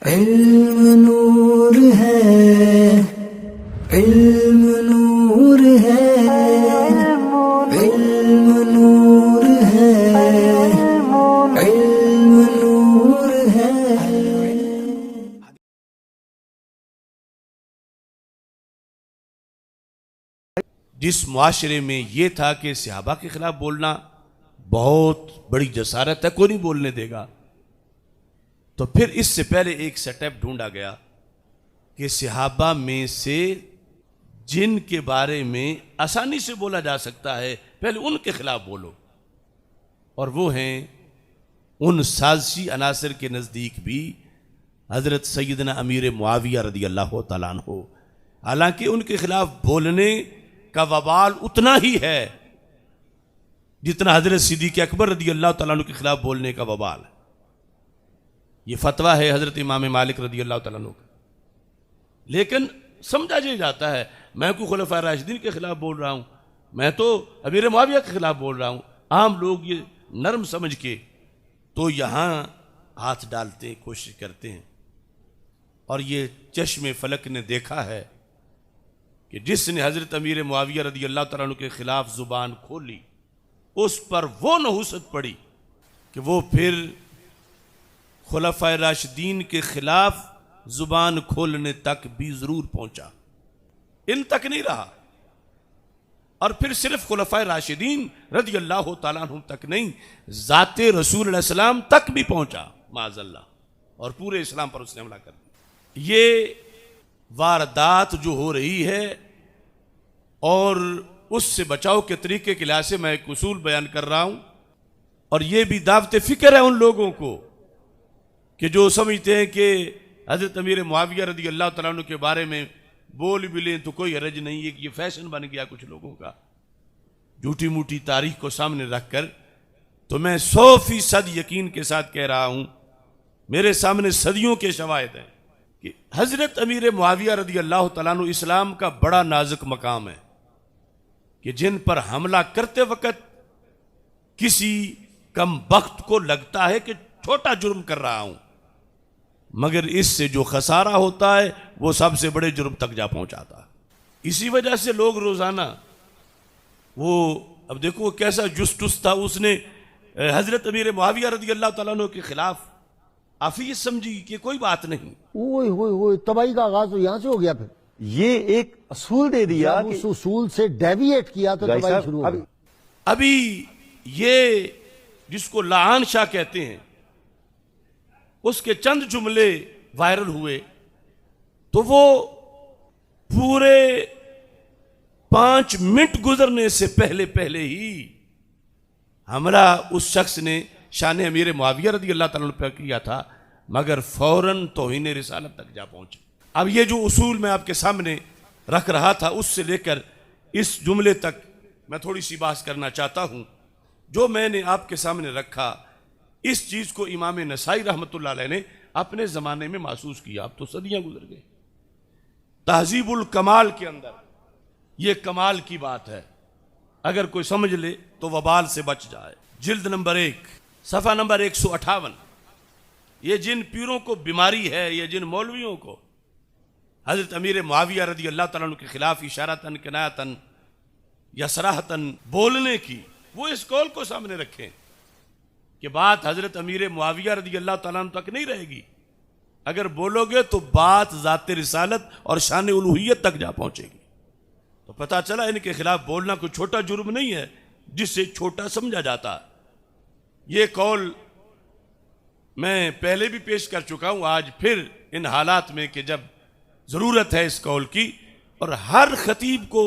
इल्म नूर है, इल्म नूर है, इल्म नूर है, इल्म नूर है। जिस मुआशरे में ये था कि सहाबा के खिलाफ बोलना बहुत बड़ी जसारत है, कोई नहीं बोलने देगा, तो फिर इससे पहले एक सेटअप ढूंढा गया कि सहाबा में से जिन के बारे में आसानी से बोला जा सकता है पहले उनके खिलाफ बोलो, और वो हैं उन साजिशी अनासर के नज़दीक भी हज़रत सैयदना अमीर मुआविया रदी अल्लाह तआला अन्हु। हालांकि उनके खिलाफ बोलने का वबाल उतना ही है जितना हज़रत सिद्दीक़ अकबर रदी अल्लाह तआला अन्हु के खिलाफ बोलने का वबाल है। ये फतवा है हज़रत इमाम मालिक रदी अल्लाह तआला अन्हु का, लेकिन समझा ये जाता है मैं कोई खुलफा राशिदीन के खिलाफ बोल रहा हूँ, मैं तो अमीर मुआविया के खिलाफ बोल रहा हूँ। आम लोग ये नरम समझ के तो यहाँ हाथ डालते हैं, कोशिश करते हैं। और ये चश्मे फलक ने देखा है कि जिसने हज़रत अमीर मुआविया रदी अल्लाह तआला अन्हु के खिलाफ ज़ुबान खोली उस पर वो नहुसत पड़ी कि वो फिर खुलफाए राशिदीन के खिलाफ जुबान खोलने तक भी जरूर पहुंचा, इन तक नहीं रहा। और फिर सिर्फ खुलफाए राशिदीन रज़ी अल्लाह तआला अन्हुम तक नहीं, ज़ाते रसूल अलैहि सलाम तक भी पहुंचा माज़अल्लाह, और पूरे इस्लाम पर उसने हमला कर दिया। ये वारदात जो हो रही है और उससे बचाव के तरीके के लिहाज से मैं एक उसूल बयान कर रहा हूं, और ये भी दावत फिक्र है उन लोगों को कि जो समझते हैं कि हज़रत अमीर मुआविया रदी अल्लाह तआला अन्हु के बारे में बोल भी लें तो कोई हरज नहीं है, कि ये फैशन बन गया कुछ लोगों का झूठी मूठी तारीख को सामने रखकर। तो मैं 100% यकीन के साथ कह रहा हूं, मेरे सामने सदियों के शवाहिद हैं कि हज़रत अमीर मुआविया रदी अल्लाह तआला अन्हु इस्लाम का बड़ा नाजुक मकाम है कि जिन पर हमला करते वक्त किसी कम बख्त को लगता है कि छोटा जुर्म कर रहा हूं, मगर इससे जो खसारा होता है वो सबसे बड़े जुर्म तक जा पहुंचाता है। इसी वजह से लोग रोजाना वो, अब देखो कैसा जुस्टुस था, उसने हजरत अमीर मुआविया रदी अल्लाह तआला अन्हु के खिलाफ आफियत समझी कि कोई बात नहीं। ओए तबाही का आगाज तो यहां से हो गया। फिर ये एक असूल दे दिया कि उस उसूल से डेविएट किया तो तबाही शुरू हो गई। अभी ये जिसको लाआन शाह कहते हैं उसके चंद जुमले वायरल हुए तो वो पूरे 5 मिनट गुजरने से पहले पहले ही हमला उस शख्स ने शान अमीर मुआविया रदी अल्लाह तआला पर किया था, मगर फौरन तौहीन रिसालत तक जा पहुंचे। अब ये जो उसूल मैं आपके सामने रख रहा था उससे लेकर इस जुमले तक मैं थोड़ी सी बात करना चाहता हूं। जो मैंने आपके सामने रखा, इस चीज को इमाम नसाई रहमतुल्लाह अलैह ने अपने जमाने में महसूस किया। अब तो सदियां गुजर गई। तहजीबुल कमाल के अंदर यह कमाल की बात है, अगर कोई समझ ले तो वबाल से बच जाए। जिल्द नंबर 1 सफ़ा नंबर 158। ये जिन पीरों को बीमारी है, ये जिन मौलवियों को हजरत अमीर मुआविया रदी अल्लाह तआला अन्हु के खिलाफ इशारतन किनायतन या सराहतन बोलने की, वो इस कौल को सामने रखें कि बात हजरत अमीर मुआविया रदी अल्लाह तआला अन्हु तक नहीं रहेगी। अगर बोलोगे तो बात ज़ाते रिसालत और शान उलूहियत तक जा पहुंचेगी। तो पता चला इनके खिलाफ बोलना कोई छोटा जुर्म नहीं है जिससे छोटा समझा जाता। ये कौल मैं पहले भी पेश कर चुका हूं, आज फिर इन हालात में कि जब जरूरत है इस कौल की और हर खतीब को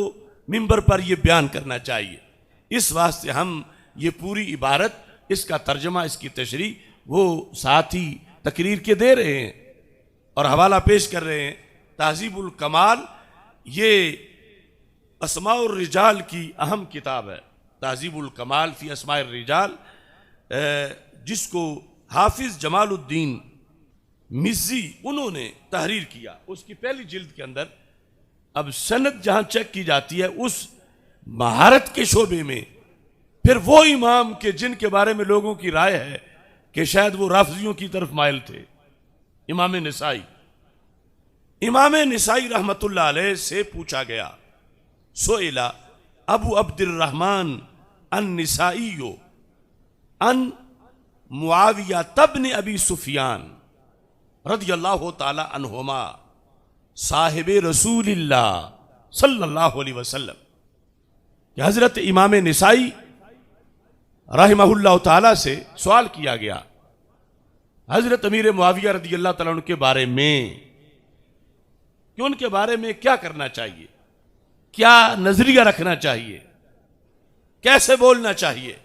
मिंबर पर यह बयान करना चाहिए, इस वास्ते हम ये पूरी इबारत, इसका तर्जमा, इसकी तशरीह वो साथ ही तकरीर के दे रहे हैं और हवाला पेश कर रहे हैं। तहजीबुल कमाल ये अस्माउर रिजाल की अहम किताब है। तहजीबुल कमाल फी अस्माउर रिजाल, जिसको हाफिज जमालुद्दीन मिज़्ज़ी उन्होंने तहरीर किया, उसकी पहली जिल्द के अंदर अब सनद जहां चेक की जाती है उस महारत के शोबे में फिर वो इमाम के जिनके बारे में लोगों की राय है कि शायद वो राफजियों की तरफ माइल थे, इमाम निसाई। इमाम निसाई रहमतुल्लाह अलैह से पूछा गया, सोइला अबू अब्दुर्रहमान अन निसाईयो अन मुआविया तब्न अबी सुफियान रदियल्लाहु ताला अन्हुमा साहिबे रसूलिल्लाह सल्लल्लाहु अलैहि वसल्लम कि हजरत इमाम निसाई रहमहुल्लाह ताला से सवाल किया गया हजरत अमीर मुआविया रदियल्लाहु ताला अन्हु के बारे में कि उनके बारे में क्या करना चाहिए, क्या नजरिया रखना चाहिए, कैसे बोलना चाहिए।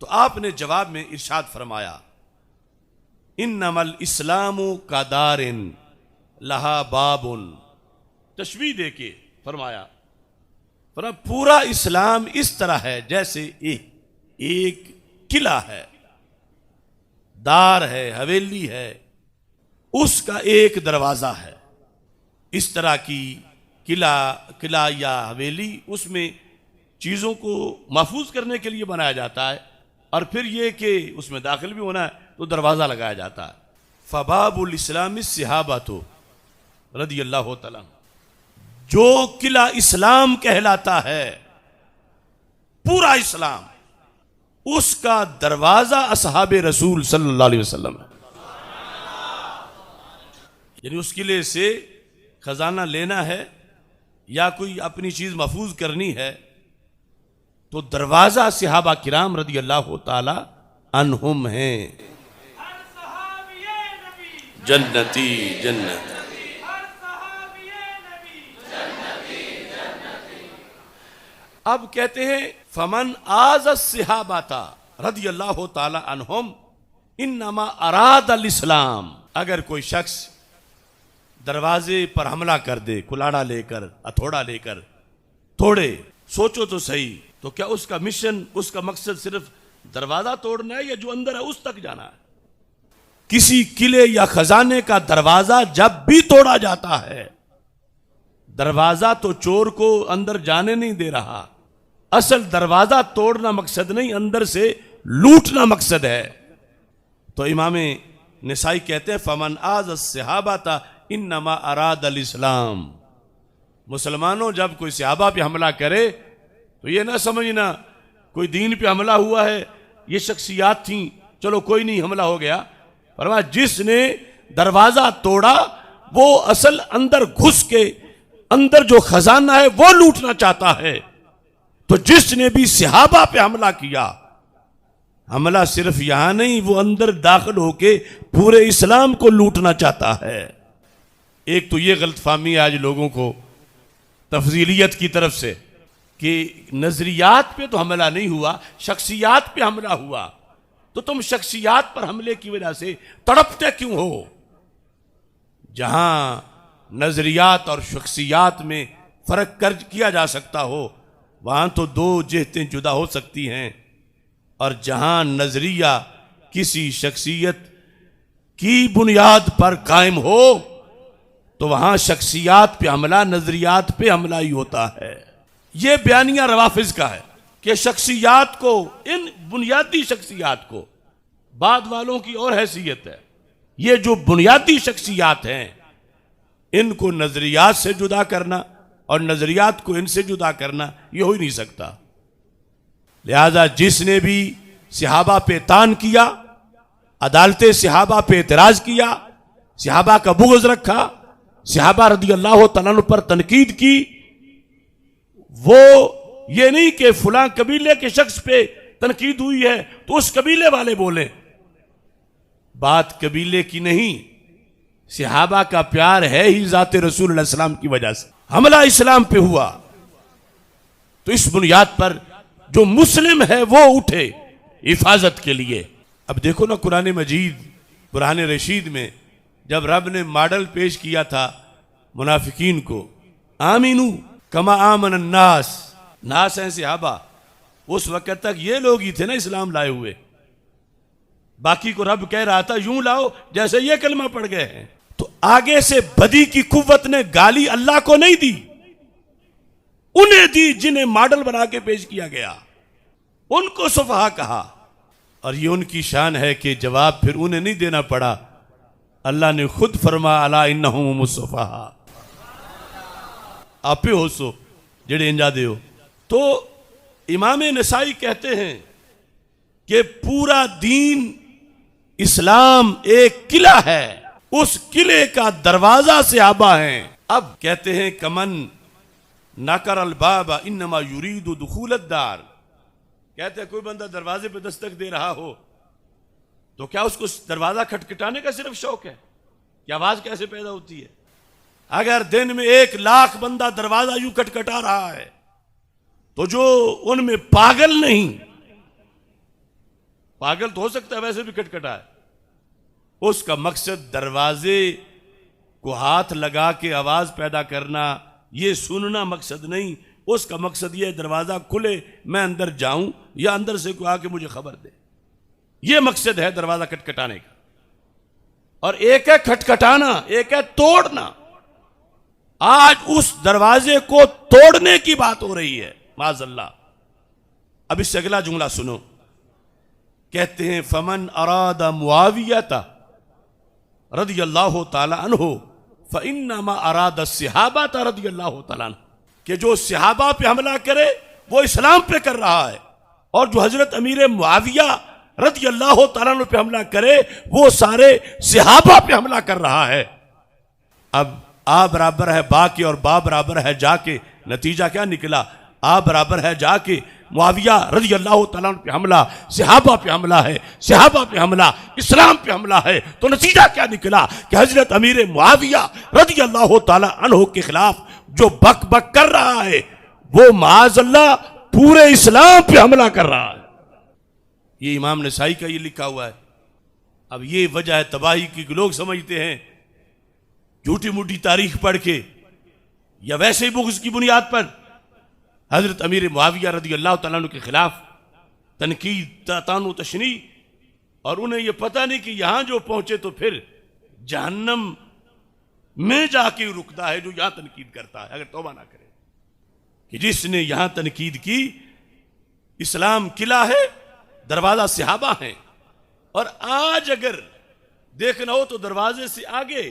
तो आपने जवाब में इरशाद फरमाया, इन्नमल इस्लामु कादारिन लहा बाबुन, तशबीह देके फरमाया पूरा इस्लाम इस तरह है जैसे एक किला है, दार है, हवेली है, उसका एक दरवाजा है। इस तरह की किला या हवेली उसमें चीज़ों को महफूज करने के लिए बनाया जाता है और फिर ये कि उसमें दाखिल भी होना है तो दरवाज़ा लगाया जाता है। फबाबुल इस्लाम सिहाबतो रदियल्लाहु तआला, जो किला इस्लाम कहलाता है, पूरा इस्लाम, उसका दरवाजा असहाबे रसूल सल्लल्लाहु अलैहि वसल्लम है। यानी उस किले से खजाना लेना है या कोई अपनी चीज महफूज करनी है तो दरवाजा सहाबा किराम रदियल्लाहु ताला अन्हुम है। जन्नती जन्नत, अब कहते हैं फमन आज़ सहाबाता रदियल्लाहु ताला अन्हुम इन्नमा अराद अल इस्लाम, अगर कोई शख्स दरवाजे पर हमला कर दे, कुलाड़ा लेकर, हथौड़ा लेकर, तोड़े, सोचो तो सही, तो क्या उसका मिशन, उसका मकसद सिर्फ दरवाजा तोड़ना है या जो अंदर है उस तक जाना है? किसी किले या खजाने का दरवाजा जब भी तोड़ा जाता है, दरवाजा तो चोर को अंदर जाने नहीं दे रहा, असल दरवाजा तोड़ना मकसद नहीं, अंदर से लूटना मकसद है। तो इमाम निसाई कहते हैं फमन आज़ सहाबाता इन्नमा अराद अल इस्लाम, मुसलमानों जब कोई सहाबा पे हमला करे तो ये ना समझना कोई दीन पे हमला हुआ है, ये शख्सियात थी, चलो कोई नहीं हमला हो गया। फरमाया जिसने दरवाजा तोड़ा वो असल अंदर घुस के अंदर जो खजाना है वो लूटना चाहता है। तो जिसने भी सहाबा पे हमला किया, हमला सिर्फ यहां नहीं, वो अंदर दाखिल होके पूरे इस्लाम को लूटना चाहता है। एक तो ये गलतफहमी है आज लोगों को तफजीलियत की तरफ से कि नजरियात पे तो हमला नहीं हुआ, शख्सियात पे हमला हुआ, तो तुम शख्सियात पर हमले की वजह से तड़पते क्यों हो? जहां नजरियात और शख्सियात में फर्क कर किया जा सकता हो वहां तो दो जिहतें जुदा हो सकती हैं, और जहां नजरिया किसी शख्सियत की बुनियाद पर कायम हो तो वहां शख्सियात पे हमला, नजरियात पे हमला ही होता है। यह बयानिया रवाफिज का है कि शख्सियात को, इन बुनियादी शख्सियात को, बाद वालों की और हैसियत है, ये जो बुनियादी शख्सियात हैं इनको नजरियात से जुदा करना और नजरियात को इनसे जुदा करना ये हो ही नहीं सकता। लिहाजा जिसने भी सहाबा पे तान किया, अदालते सहाबा पे एतराज किया, सहाबा का बुग़्ज़ रखा, सहाबा रदियल्लाहु तआला अन्हु पर तनकीद की, वो ये नहीं कि फलां कबीले के शख्स पे तनकीद हुई है तो उस कबीले वाले बोले, बात कबीले की नहीं, सहाबा का प्यार है ही ज़ाते रसूल सल्लल्लाहु अलैहि वसल्लम की वजह से। हमला इस्लाम पे हुआ तो इस बुनियाद पर जो मुस्लिम है वो उठे हिफाजत के लिए। अब देखो ना कुरान मजीद, कुरान रशीद में जब रब ने मॉडल पेश किया था मुनाफिकीन को, आमीनू कमा आमन नास, नास हैं सहाबा, उस वक्त तक ये लोग ही थे ना इस्लाम लाए हुए, बाकी को रब कह रहा था यूं लाओ जैसे ये कलमा पढ़ गए हैं। तो आगे से बदी की कुव्वत ने गाली अल्लाह को नहीं दी, उन्हें दी जिन्हें मॉडल बना के पेश किया गया, उनको सुफहा कहा। और ये उनकी शान है कि जवाब फिर उन्हें नहीं देना पड़ा, अल्लाह ने खुद फरमा अला इन्नहुम मुसफ़हा, आपे हो सो जेड़े इंजा दे हो। तो इमाम नसाई कहते हैं कि पूरा दीन इस्लाम एक किला है, उस किले का दरवाजा सहाबा है। अब कहते हैं कमन नाकर अल बाबा इन्नमा युरीदु दुखूल दार, कहते हैं कोई बंदा दरवाजे पे दस्तक दे रहा हो तो क्या उसको दरवाजा खटखटाने का सिर्फ शौक है कि आवाज कैसे पैदा होती है? अगर दिन में 1,00,000 बंदा दरवाजा यूं खटखटा रहा है तो जो उनमें पागल नहीं, पागल तो हो सकता है वैसे भी खटखटाए, उसका मकसद दरवाजे को हाथ लगा के आवाज पैदा करना, ये सुनना मकसद नहीं। उसका मकसद ये दरवाजा खुले, मैं अंदर जाऊं या अंदर से कोई आके मुझे खबर दे, ये मकसद है दरवाजा खटखटाने का। और एक है खटखटाना, एक है तोड़ना। आज उस दरवाजे को तोड़ने की बात हो रही है माज़अल्लाह। अब इससे अगला जुमला सुनो, कहते हैं फमन अरादा मुआवियता रदियल्लाहु ताला अन्हु फइन्नमा अरादा सहाबा रदियल्लाहु ताला अन्हु, कि जो सहाबा पे हमला करे वो इस्लाम पे कर रहा है, और जो हजरत अमीर मुआविया रदियल्लाहु ताला अन्हु पे हमला करे वो सारे सहाबा पे हमला कर रहा है। अब आ बराबर है बा के और बा बराबर है जा के, नतीजा क्या निकला? आ बराबर है जा के, मुआविया रज़ियल्लाहु ताला अन्हु पे हमला, सहाबा पे हमला है, सहाबा पे हमला, इस्लाम पे हमला है। तो नतीजा क्या निकला कि हजरत अमीर मुआविया रज़ियल्लाहु ताला अन्हु के खिलाफ जो बक बक कर रहा है वो माज़अल्लाह पूरे इस्लाम पे हमला कर रहा है। ये इमाम नसाई का ये लिखा हुआ है। अब ये वजह है तबाही की कि लोग समझते हैं झूठी मूठी तारीख पढ़ के या वैसे ही बुग़्ज़ की बुनियाद पर हजरत अमीर मुआविया रज़ियल्लाहु ताला अन्हु के खिलाफ तनकीद तानु तशनी, और उन्हें यह पता नहीं कि यहां जो पहुंचे तो फिर जहन्नम में जाके रुकता है जो यहां तनकीद करता है, अगर तौबा ना करे। कि जिसने यहां तनकीद की, इस्लाम किला है, दरवाजा सहाबा है, और आज अगर देखना हो तो दरवाजे से आगे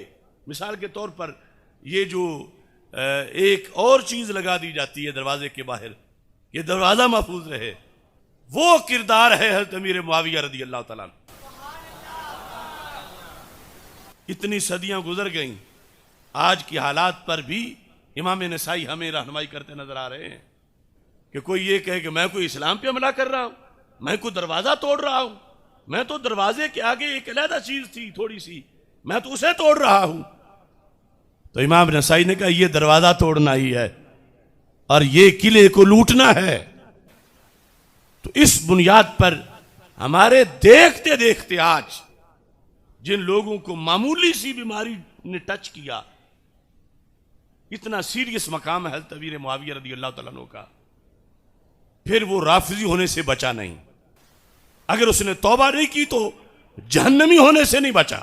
मिसाल के तौर पर ये जो एक और चीज लगा दी जाती है दरवाजे के बाहर, ये दरवाजा महफूज रहे, वो किरदार है हज़रत अमीर मुआविया रज़ियल्लाहु ताला अन्हु। इतनी सदियां गुजर गईं, आज की हालात पर भी इमाम नसाई हमें रहनुमाई करते नजर आ रहे हैं कि कोई ये कहे कि मैं कोई इस्लाम पे हमला कर रहा हूं, मैं कोई दरवाजा तोड़ रहा हूं, मैं तो दरवाजे के आगे एक अलग चीज थी थोड़ी सी, मैं तो उसे तोड़ रहा हूं। तो इमाम नसाई ने कहा यह दरवाजा तोड़ना ही है और ये किले को लूटना है। तो इस बुनियाद पर हमारे देखते देखते आज जिन लोगों को मामूली सी बीमारी ने टच किया, इतना सीरियस मकाम है हज़रत अमीर मुआविया रज़ियल्लाहु ताला अन्हु का, फिर वो राफिजी होने से बचा नहीं। अगर उसने तौबा नहीं की तो जहन्नमी होने से नहीं बचा।